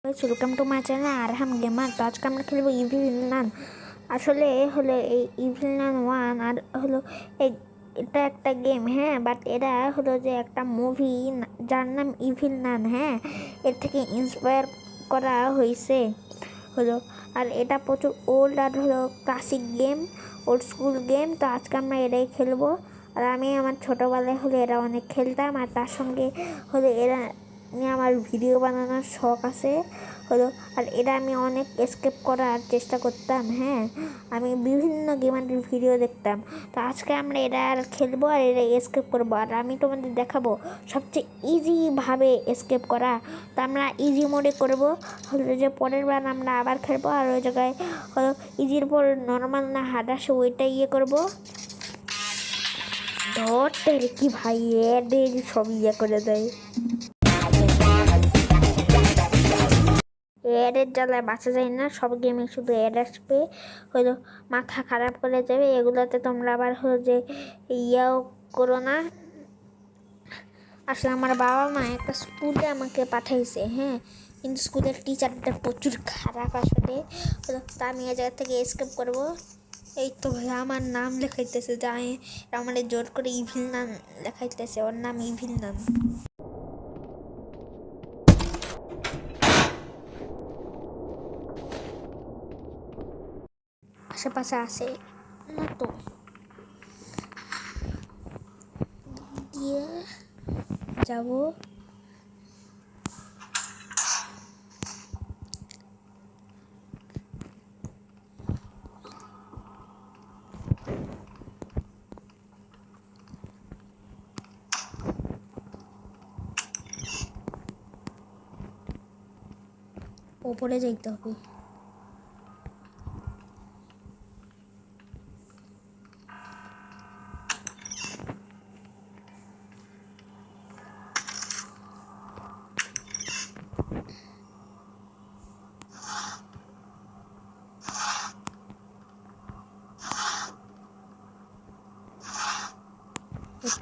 Welcome to my channel Arham gamer. তো আজকে আমরা খেলবো ইভিল নান। আসলে হলো এই ইভিল নান 1 আর হলো এটা একটা গেম, হ্যাঁ, বাট এরা হলো যে একটা মুভি যার নাম ইভিল নান, হ্যাঁ, এর থেকে ইন্সপায়ার করা হয়েছে হলো। আর এটা প্রচুর ওল্ড আর হলো classic game, old school game. তো আজকে আমরা এটাই খেলবো। আর আমি আমার ছোটোবেলায় হলো এরা অনেক খেলতাম, আর তার সঙ্গে হলো এরা নিয়ে আমার ভিডিও বানানোর শখ আছে হলো। আর এটা আমি অনেক এসকেপ করার চেষ্টা করতাম, হ্যাঁ, আমি বিভিন্ন গেমের ভিডিও দেখতাম। তো আজকে আমরা এটা আর খেলবো আর এটা এসকেপ করবো, আর আমি তোমাদের দেখাবো সবচেয়ে ইজিভাবে এসকেপ করা। তো আমরা ইজি মোডে করবো হলো, যে পরের বার আমরা আবার খেলবো আর ওই জায়গায় হলো ইজির পর নর্মাল না হার্ড আসে ওইটা করবো। ধরতে কি ভাই, এদের সব করে দেয়, অ্যাডের জ্বালায় বাঁচা যায় না। সব গেমে শুধু অ্যাড আসবে, হলো মাথা খারাপ করে যাবে। এগুলোতে তোমরা আবার হলো যে ইয়াও করো না। আসলে আমার বাবা মা একটা স্কুলে আমাকে পাঠাইছে, হ্যাঁ, কিন্তু স্কুলের টিচারটা প্রচুর খারাপ আসলে হলো। তা আমি এ জায়গা থেকে এসকেপ করবো। এই তো ভাই আমার নাম লেখাইতেছে, যাই আমাদের জোর করে ইভিল নান লেখাইতেছে, ওর নাম ইভিল নান। আশেপাশে আসে না তো দিয়ে যাব। ওপরে যাইতে হবে।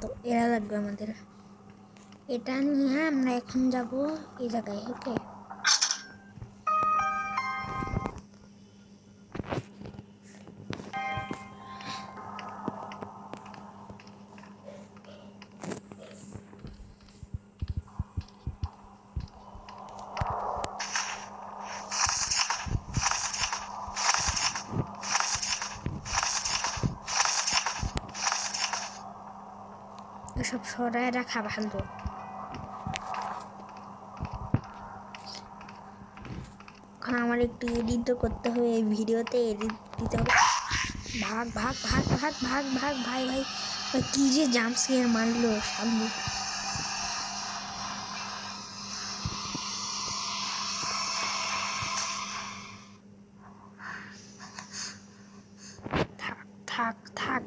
তো এরা লাগবে আমাদের। এটা নিয়ে আমরা এখন যাব এই জায়গায়। ওকে, এসব সরায় রাখা ভালো। এখন আমার একটু এডিট করতে হবে, এই ভিডিওতে এডিট দিতে হবে। ভাগ ভাগ ভাগ ভাগ ভাগ ভাগ ভাই ভাই কি যে জাম্প স্কেয়ার মারলো সামনে। থাক থাক থাক,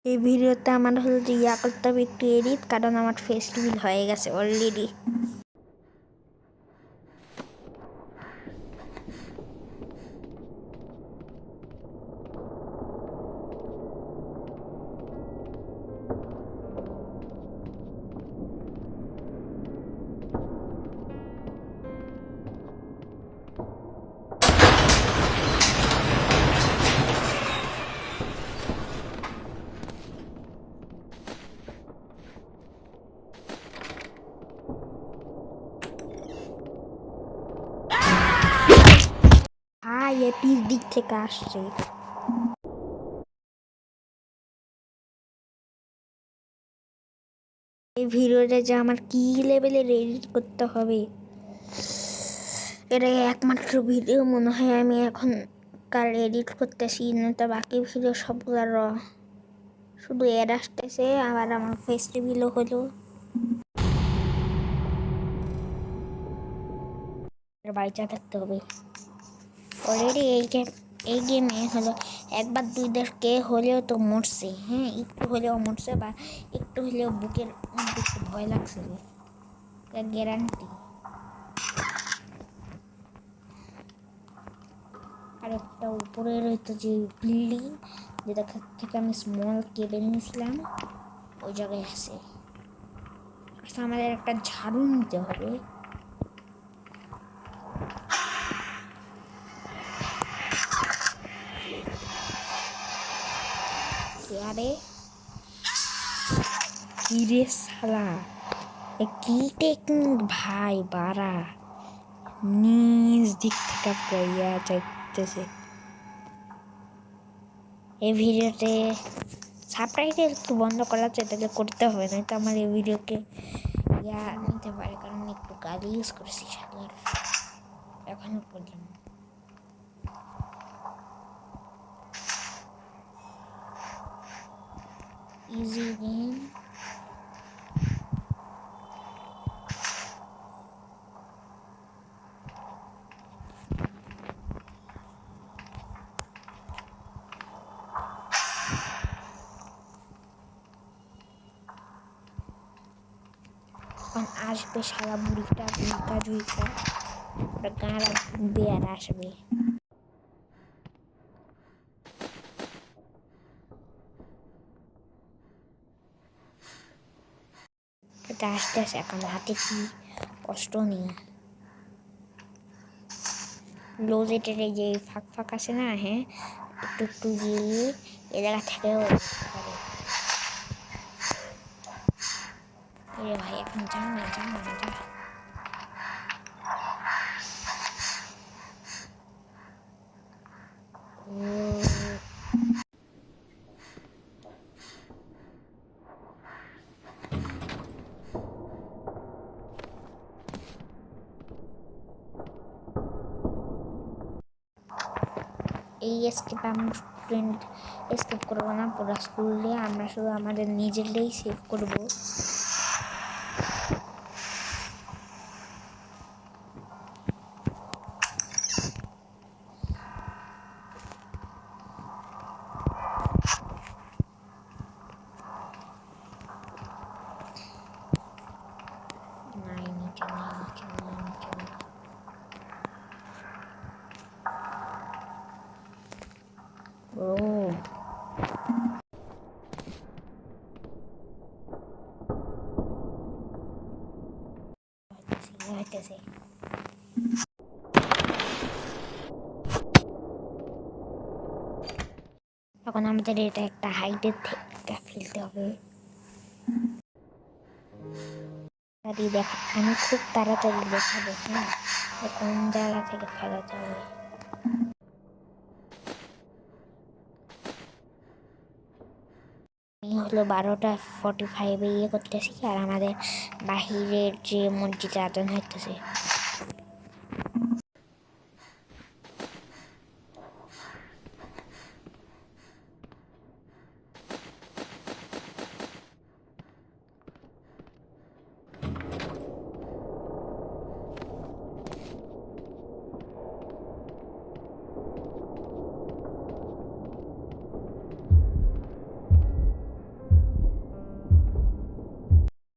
এই ভিডিওতে আমার হলো যে করতে হবে একটু এডিট, কারণ আমার ফেস রিভিল হয়ে গেছে অলরেডি। হাই, এপির দিক থেকে আসছে। এই ভিডিওটা যে আমার কি লেভেলের এডিট করতে হবে, এটা একমাত্র ভিডিও মনে হয় আমি এখন কার এডিট করতেছি, না তো বাকি ভিডিও সবগুলো র, শুধু এড আসতেছে। আবার আমার ফেস রিভিলও হলো। বাড়িটা থাকতে হবে অলরেডি। এই গেমে হলো একবার দুই দেশকে হলেও তো মরছে, হ্যাঁ, একটু হলেও মরছে বা একটু হলেও বুকের মধ্যে একটু ভয় লাগছে, গ্যারান্টি। আর একটা উপরে রয়েছে যে বিল্ডিং, যেটা থেকে আমি স্মল কেবেল নিয়েছিলাম, ওই জায়গায় আছে। আচ্ছা, আমাদের একটা ঝাড়ু নিতে হবে। আরে কি রে শালা, কি টেকনিক ভাই, বাড়া নিজ দিক থেকে পড়িয়া যাইতেছে। এই ভিডিওতে সাবটাইটেল একটু বন্ধ করা আছে, তাহলে করতে হবে না তো আমার এই ভিডিওকে নিতে পারে, কারণ একটু গালি ইউজ করেছি শালার এখনো পর্যন্ত। ইজি গেম আসবে সারা বুড়িটা বুড়িকা জুইকা গাঁড়া বেয়ার আসবে। এটা আস্তে আস্তে এখন হাতে কি কষ্ট নেই। লোজেটের এই যে ফাঁক ফাঁক আছে না, হ্যাঁ একটু একটু দিয়ে এ জায়গা থেকেও পারে। ভাই এখন যা না যা না যা। এই স্কেপ আমরা স্টুডেন্ট স্কেপ করবো না, পুরো স্কুলে আমরা শুধু আমাদের নিজেরাই সেভ করবো। হইতেছে এখন আমাদের এটা একটা হাইটের থেকে ফেলতে হবে। দেখা আমি খুব তাড়াতাড়ি দেখাবো, হ্যাঁ কোন জায়গা থেকে ফেলাতে হবে। আমি হলো 12:45 ইয়ে করতেছি, আর আমাদের বাহিরের যে মসজিদে আজান হইতেছে।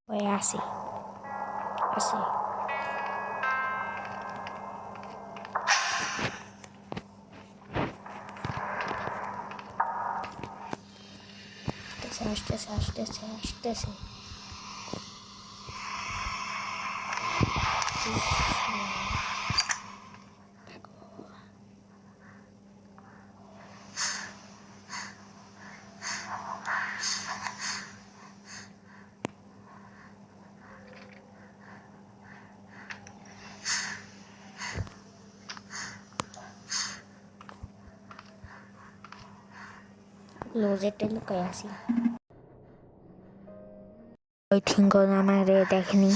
ওই আসি আসি আসতেছে আসতেছে আসতেছে। ক্লোজেটে লুকাই আসি। ওই ঠিঙ্গন আমারে দেখেনি।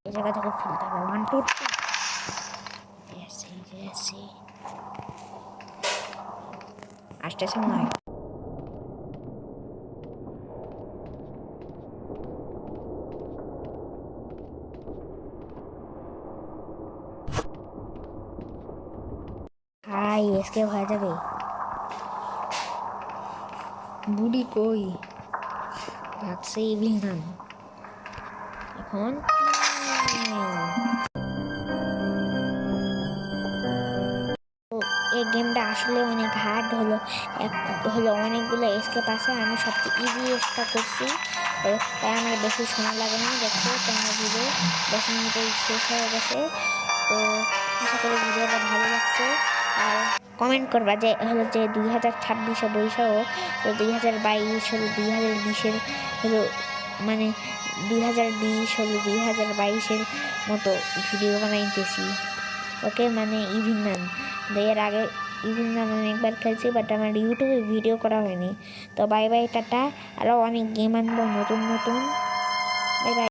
এই জায়গা থেকে ফেলতে হবে। 1 2 3 গেছি, আসতেছে মনে হয়। হাই এসকে হয়ে যাবে। বুড়ি কই ভাগছে ইভিল এখন। এই গেমটা আসলে অনেক হার্ড হলো, অনেকগুলো এসকেপ আছে। আমি সবচেয়ে ইজি এসটা করছি, তাই আমার বেশি সময় লাগেনি। দেখছো তোমরা ভিডিও 10 মিনিটে শেষ হয়ে গেছে। তো আশা করি ভিডিওটা ভালো লাগছে। আর কমেন্ট করবা যে 2026-এ বৈশাও 2022 হলো 2020-এর মানে 2022-এর মতো ভিডিও বানাইতেছি। ওকে, মানে ইভিল এর আগে ইভিল অনেকবার খেলছি, বাট আমার ইউটিউবে ভিডিও করা হয়নি। তো বাই বাই, টাটা। আরও অনেক গেম আনবো নতুন। Bye bye.